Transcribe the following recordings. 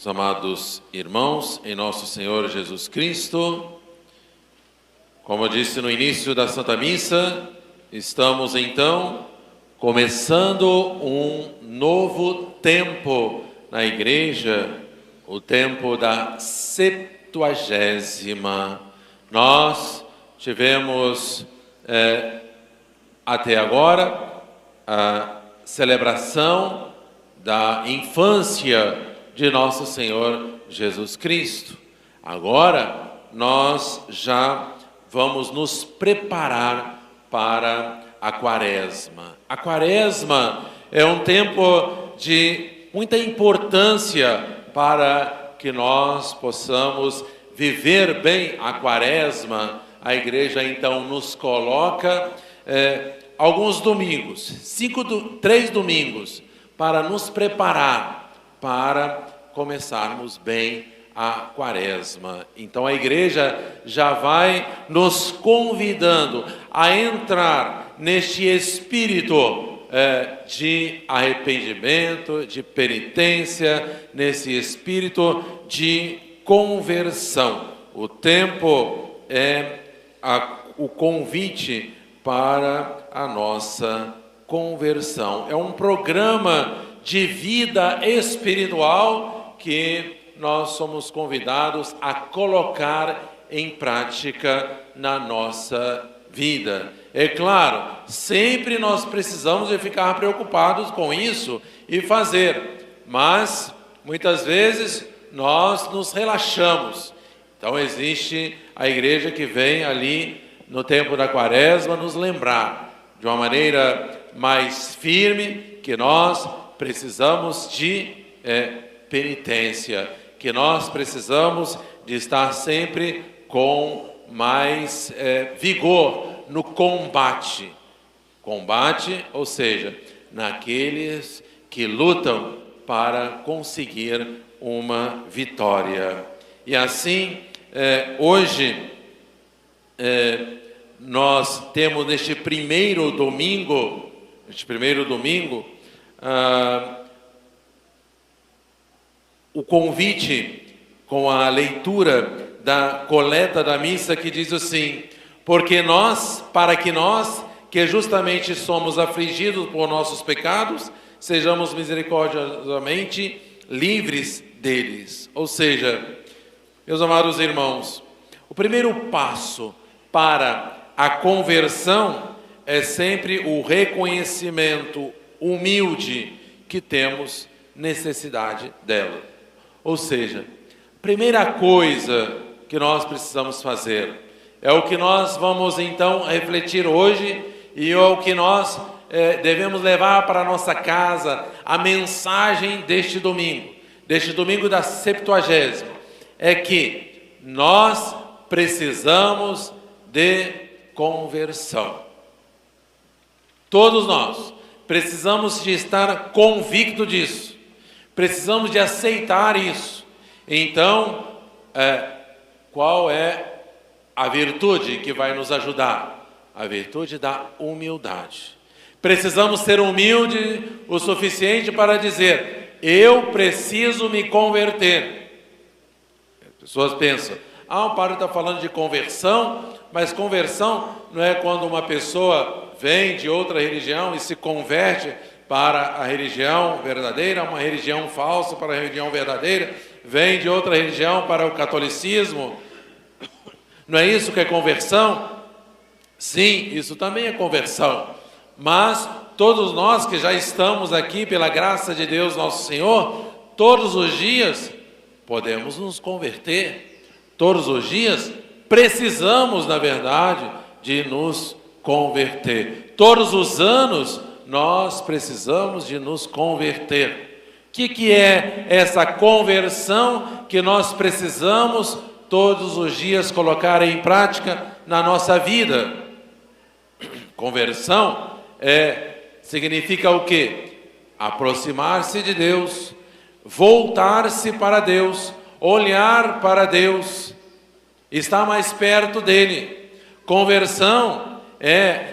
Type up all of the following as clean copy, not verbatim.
Meus amados irmãos, em nosso Senhor Jesus Cristo, como eu disse no início da Santa Missa, estamos então começando um novo tempo na Igreja, o tempo da Septuagésima. Nós tivemos até agora a celebração da infância de nosso Senhor Jesus Cristo. Agora nós já vamos nos preparar para a Quaresma. A Quaresma é um tempo de muita importância para que nós possamos viver bem a Quaresma. A Igreja então nos coloca alguns domingos, 3 domingos, para nos preparar para começarmos bem a Quaresma. Então a Igreja já vai nos convidando a entrar neste espírito de arrependimento, de penitência, nesse espírito de conversão. O tempo é o convite para a nossa conversão. É um programa de vida espiritual que nós somos convidados a colocar em prática na nossa vida. É claro, sempre nós precisamos de ficar preocupados com isso e fazer, mas muitas vezes nós nos relaxamos. Então existe a Igreja que vem ali no tempo da Quaresma nos lembrar de uma maneira mais firme que nós precisamos de penitência, que nós precisamos de estar sempre com mais vigor no combate. Combate, ou seja, naqueles que lutam para conseguir uma vitória. E assim, hoje, nós temos neste primeiro domingo, o convite com a leitura da coleta da missa que diz assim: para que nós, que justamente somos afligidos por nossos pecados, sejamos misericordiosamente livres deles. Ou seja, meus amados irmãos, o primeiro passo para a conversão é sempre o reconhecimento humilde que temos necessidade dela. Ou seja, a primeira coisa que nós precisamos fazer é o que nós vamos então refletir hoje e é o que nós devemos levar para a nossa casa, a mensagem deste domingo da Septuagésima, é que nós precisamos de conversão. Todos nós precisamos de estar convictos disso, precisamos de aceitar isso. Então, qual é a virtude que vai nos ajudar? A virtude da humildade. Precisamos ser humildes o suficiente para dizer: eu preciso me converter. As pessoas pensam: o padre está falando de conversão, mas conversão não é quando uma pessoa vem de outra religião e se converte para a religião verdadeira, uma religião falsa para a religião verdadeira, vem de outra religião para o catolicismo. Não é isso que é conversão? Sim, isso também é conversão. Mas todos nós que já estamos aqui pela graça de Deus nosso Senhor, todos os dias podemos nos converter. Todos os dias precisamos, na verdade, de nos converter. Todos os anos nós precisamos de nos converter. O que é essa conversão que nós precisamos todos os dias colocar em prática na nossa vida? Conversão significa o quê? Aproximar-se de Deus, voltar-se para Deus, olhar para Deus, estar mais perto dele. Conversão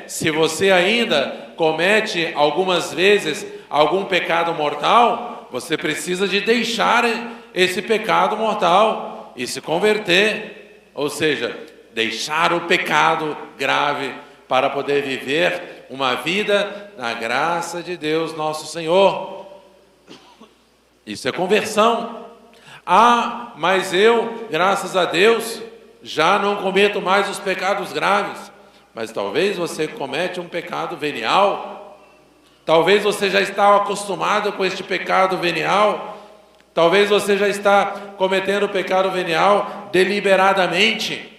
se você ainda comete algumas vezes algum pecado mortal, você precisa de deixar esse pecado mortal e se converter, ou seja, deixar o pecado grave para poder viver uma vida na graça de Deus nosso Senhor. Isso é conversão. Ah, mas eu, graças a Deus, já não cometo mais os pecados graves. Mas talvez você comete um pecado venial. Talvez você já está acostumado com este pecado venial. Talvez você já está cometendo o pecado venial deliberadamente.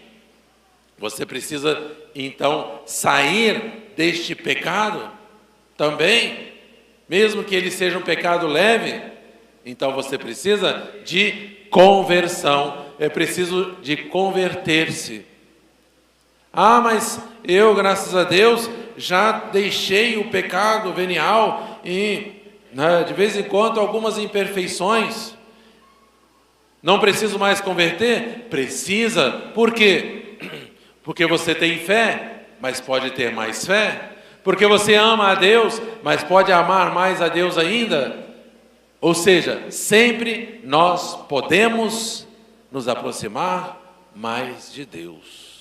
Você precisa, então, sair deste pecado também, mesmo que ele seja um pecado leve. Então você precisa de conversão, é preciso de converter-se. Ah, mas eu, graças a Deus, já deixei o pecado venial e, de vez em quando, algumas imperfeições. Não preciso mais converter? Precisa. Por quê? Porque você tem fé, mas pode ter mais fé. Porque você ama a Deus, mas pode amar mais a Deus ainda. Ou seja, sempre nós podemos nos aproximar mais de Deus.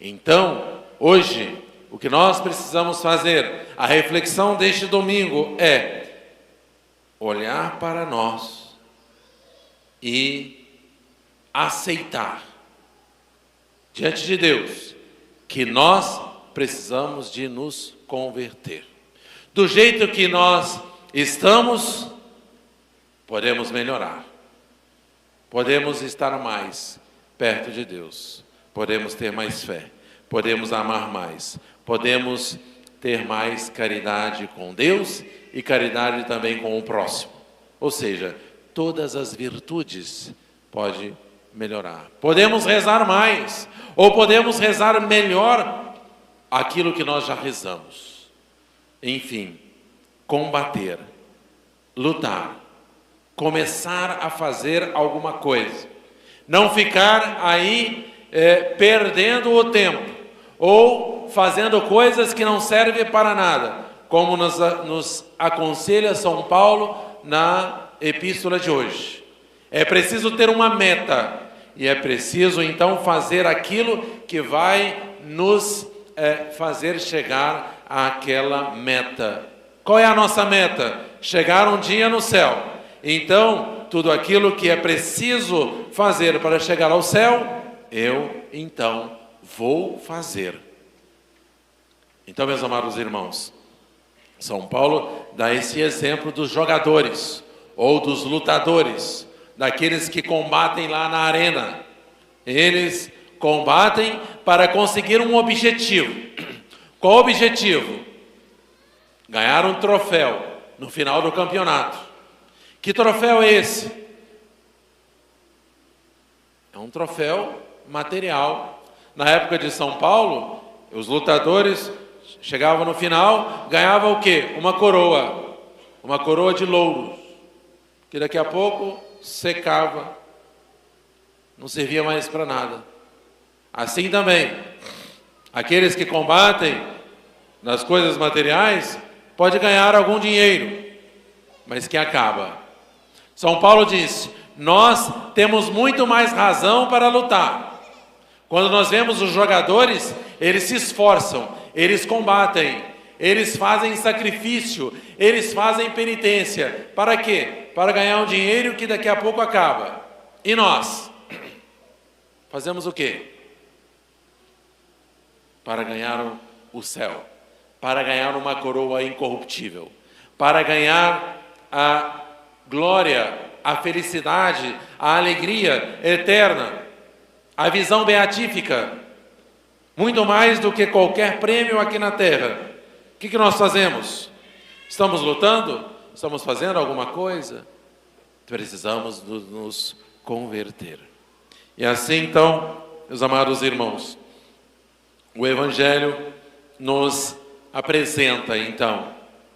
Então, hoje, o que nós precisamos fazer, a reflexão deste domingo é olhar para nós e aceitar diante de Deus que nós precisamos de nos converter. Do jeito que nós estamos, podemos melhorar, podemos estar mais perto de Deus, podemos ter mais fé, podemos amar mais, podemos ter mais caridade com Deus e caridade também com o próximo. Ou seja, todas as virtudes podem melhorar. Podemos rezar mais, ou podemos rezar melhor aquilo que nós já rezamos. Enfim, combater, lutar, começar a fazer alguma coisa. Não ficar aí perdendo o tempo, ou fazendo coisas que não servem para nada, como nos aconselha São Paulo na epístola de hoje. É preciso ter uma meta, e é preciso então fazer aquilo que vai nos fazer chegar àquela meta. Qual é a nossa meta? Chegar um dia no céu. Então, tudo aquilo que é preciso fazer para chegar ao céu, eu então vou fazer. Então, meus amados irmãos, São Paulo dá esse exemplo dos jogadores ou dos lutadores, daqueles que combatem lá na arena. Eles combatem para conseguir um objetivo. Qual o objetivo? Ganhar um troféu no final do campeonato. Que troféu é esse? É um troféu material. Na época de São Paulo, os lutadores chegavam no final, ganhavam o quê? Uma coroa de louros, que daqui a pouco secava, não servia mais para nada. Assim também, aqueles que combatem nas coisas materiais, pode ganhar algum dinheiro, mas que acaba. São Paulo disse, nós temos muito mais razão para lutar. Quando nós vemos os jogadores, eles se esforçam, eles combatem, eles fazem sacrifício, eles fazem penitência. Para quê? Para ganhar um dinheiro que daqui a pouco acaba. E nós? Fazemos o quê? Para ganhar o céu, para ganhar uma coroa incorruptível, para ganhar a glória, a felicidade, a alegria eterna, a visão beatífica, muito mais do que qualquer prêmio aqui na terra. O que nós fazemos? Estamos lutando? Estamos fazendo alguma coisa? Precisamos nos converter. E assim então, meus amados irmãos, o Evangelho nos apresenta então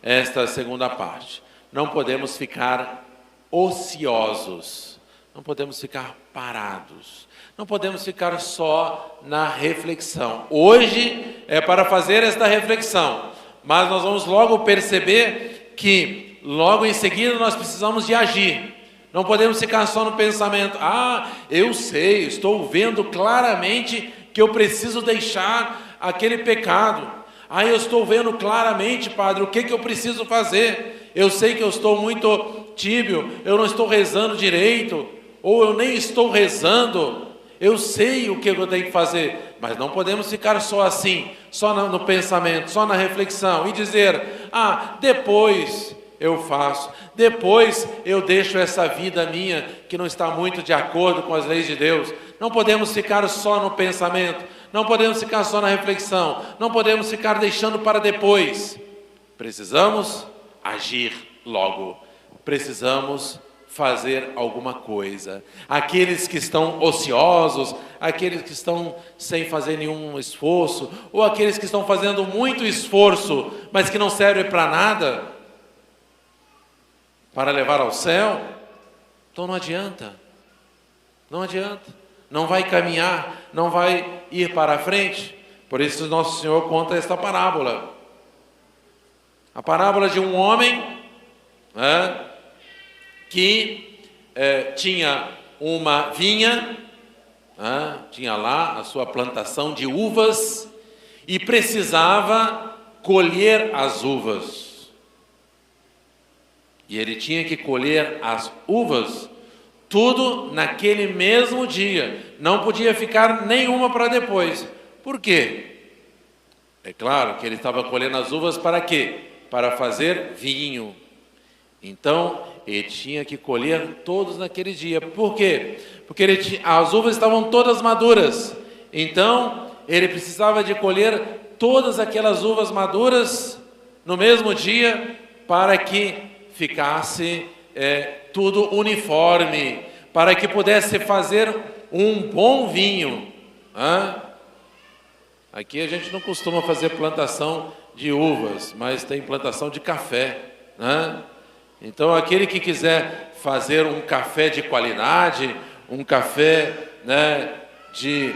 esta segunda parte. Não podemos ficar ociosos, não podemos ficar parados, não podemos ficar só na reflexão. Hoje é para fazer esta reflexão, mas nós vamos logo perceber que logo em seguida nós precisamos de agir. Não podemos ficar só no pensamento. Eu sei, estou vendo claramente que eu preciso deixar aquele pecado. Eu estou vendo claramente, Padre, o que eu preciso fazer. Eu sei que eu estou muito tíbio, eu não estou rezando direito, ou eu nem estou rezando. Eu sei o que eu tenho que fazer, mas não podemos ficar só assim, só no pensamento, só na reflexão e dizer, depois eu faço, depois eu deixo essa vida minha que não está muito de acordo com as leis de Deus. Não podemos ficar só no pensamento, não podemos ficar só na reflexão, não podemos ficar deixando para depois. Precisamos agir logo, precisamos fazer alguma coisa. Aqueles que estão ociosos, aqueles que estão sem fazer nenhum esforço, ou aqueles que estão fazendo muito esforço, mas que não serve para nada, para levar ao céu, então não adianta, não vai caminhar, não vai ir para a frente. Por isso nosso Senhor conta esta parábola, a parábola de um homem que tinha uma vinha, tinha lá a sua plantação de uvas e precisava colher as uvas. E ele tinha que colher as uvas tudo naquele mesmo dia. Não podia ficar nenhuma para depois. Por quê? É claro que ele estava colhendo as uvas para quê? Para fazer vinho. Então, ele tinha que colher todos naquele dia. Por quê? Porque as uvas estavam todas maduras. Então, ele precisava de colher todas aquelas uvas maduras no mesmo dia para que ficasse tudo uniforme, para que pudesse fazer um bom vinho. Aqui a gente não costuma fazer plantação de uvas, mas tem plantação de café. Então aquele que quiser fazer um café de qualidade, um café de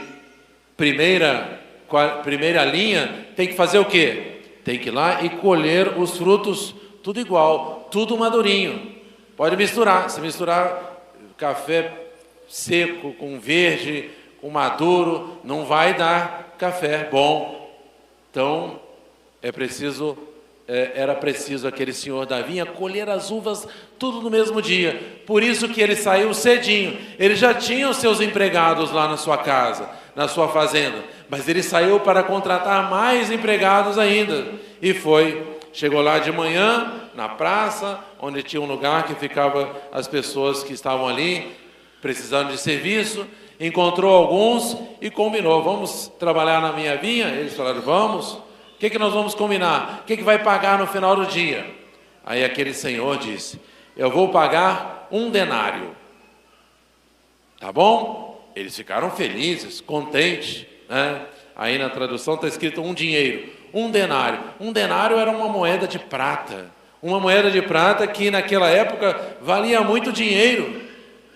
primeira linha, tem que fazer o quê? Tem que ir lá e colher os frutos tudo igual, tudo madurinho. Pode misturar, se misturar café seco com verde, com maduro, não vai dar café bom. Então, era preciso aquele senhor da vinha colher as uvas tudo no mesmo dia. Por isso que ele saiu cedinho. Ele já tinha os seus empregados lá na sua casa, na sua fazenda, mas ele saiu para contratar mais empregados ainda. E chegou lá de manhã, na praça, onde tinha um lugar que ficava as pessoas que estavam ali, precisando de serviço, encontrou alguns e combinou, vamos trabalhar na minha vinha? Eles falaram, vamos. O que nós vamos combinar? O que vai pagar no final do dia? Aí aquele senhor disse, eu vou pagar 1 denário. Tá bom? Eles ficaram felizes, contentes, Aí na tradução está escrito 1 dinheiro. 1 denário. 1 denário era uma moeda de prata. Uma moeda de prata que naquela época valia muito dinheiro.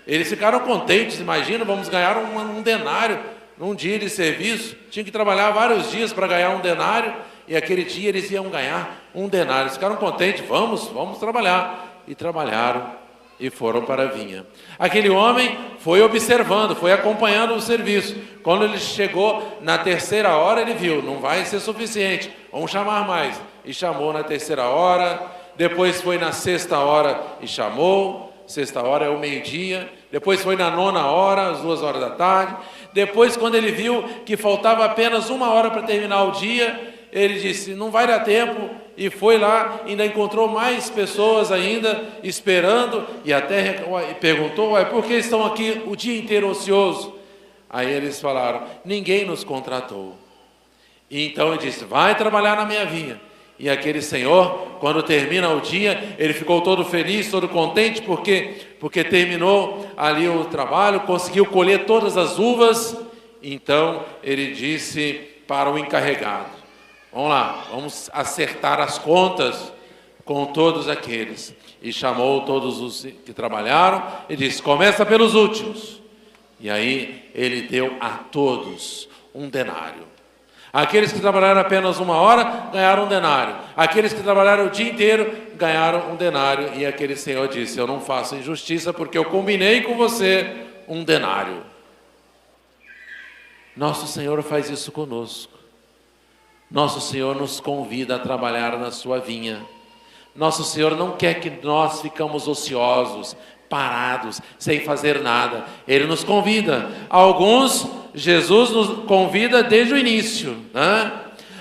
Eles ficaram contentes, imagina, vamos ganhar um denário num dia de serviço. Tinha que trabalhar vários dias para ganhar 1 denário. E aquele dia eles iam ganhar 1 denário. Eles ficaram contentes, vamos trabalhar. E trabalharam e foram para a vinha. Aquele homem foi observando, foi acompanhando o serviço. Quando ele chegou na 3ª hora, ele viu, não vai ser suficiente, vamos chamar mais. E chamou na 3ª hora, depois foi na 6ª hora e chamou, 6ª hora é o meio-dia, depois foi na 9ª hora, às 2 horas da tarde. Depois, quando ele viu que faltava apenas 1 hora para terminar o dia, ele disse, não vai dar tempo, e foi lá, ainda encontrou mais pessoas ainda, esperando, e até perguntou, por que estão aqui o dia inteiro ocioso? Aí eles falaram, ninguém nos contratou. E então ele disse, vai trabalhar na minha vinha. E aquele senhor, quando termina o dia, ele ficou todo feliz, todo contente, porque terminou ali o trabalho, conseguiu colher todas as uvas. Então ele disse para o encarregado, vamos lá, vamos acertar as contas com todos aqueles. E chamou todos os que trabalharam e disse, começa pelos últimos. E aí ele deu a todos 1 denário. Aqueles que trabalharam apenas 1 hora, ganharam 1 denário. Aqueles que trabalharam o dia inteiro, ganharam 1 denário. E aquele senhor disse: eu não faço injustiça, porque eu combinei com você 1 denário. Nosso Senhor faz isso conosco. Nosso Senhor nos convida a trabalhar na sua vinha. Nosso Senhor não quer que nós ficamos ociosos, parados, sem fazer nada. Ele nos convida. Alguns, Jesus nos convida desde o início, né?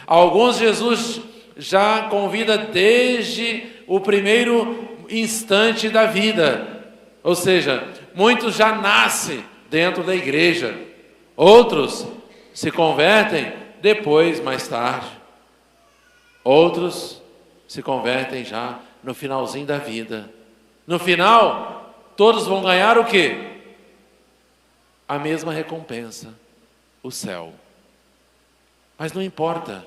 Alguns, Jesus já convida desde o primeiro instante da vida. Ou seja, muitos já nascem dentro da igreja. Outros se convertem depois, mais tarde. Outros se convertem já no finalzinho da vida. No final, todos vão ganhar o quê? A mesma recompensa, o céu. Mas não importa.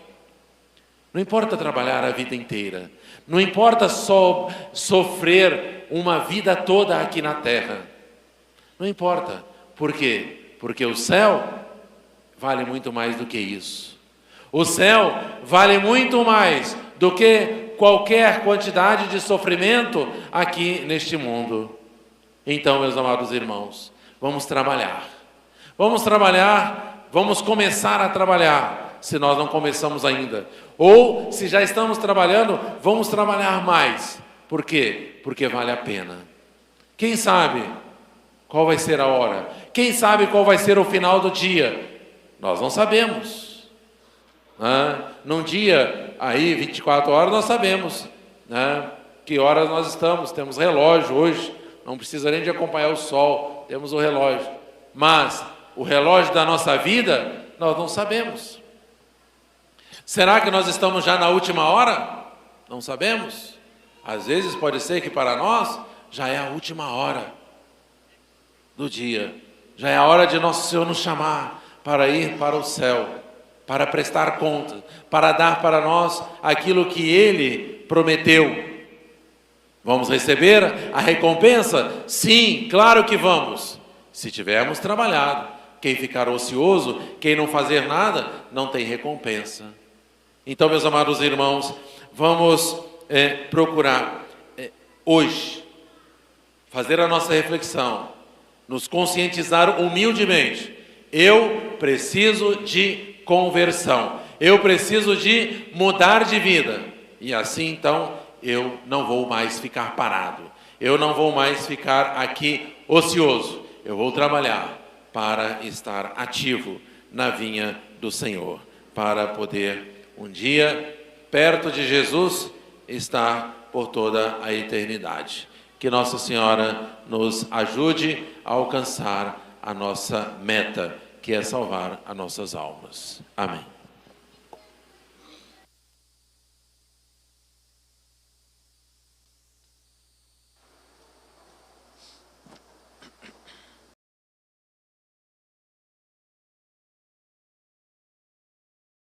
Não importa trabalhar a vida inteira. Não importa só sofrer uma vida toda aqui na terra. Não importa. Por quê? Porque o céu vale muito mais do que isso. O céu vale muito mais do que qualquer quantidade de sofrimento aqui neste mundo. Então, meus amados irmãos, vamos trabalhar. Vamos trabalhar, vamos começar a trabalhar, se nós não começamos ainda. Ou, se já estamos trabalhando, vamos trabalhar mais. Por quê? Porque vale a pena. Quem sabe qual vai ser a hora? Quem sabe qual vai ser o final do dia? Nós não sabemos. Num dia aí, 24 horas, nós sabemos, né, que horas nós estamos. Temos relógio hoje, não precisa nem de acompanhar o sol, temos o relógio. Mas o relógio da nossa vida, nós não sabemos. Será que nós estamos já na última hora? Não sabemos. Às vezes pode ser que para nós já é a última hora do dia. Já é a hora de nosso Senhor nos chamar para ir para o céu, para prestar conta, para dar para nós aquilo que Ele prometeu. Vamos receber a recompensa? Sim, claro que vamos, se tivermos trabalhado. Quem ficar ocioso, quem não fazer nada, não tem recompensa. Então, meus amados irmãos, vamos procurar hoje fazer a nossa reflexão, nos conscientizar humildemente. Eu preciso de conversão. Eu preciso de mudar de vida. E assim, então, eu não vou mais ficar parado. Eu não vou mais ficar aqui ocioso. Eu vou trabalhar para estar ativo na vinha do Senhor, para poder um dia, perto de Jesus, estar por toda a eternidade. Que Nossa Senhora nos ajude a alcançar a nossa meta, que é salvar as nossas almas. Amém.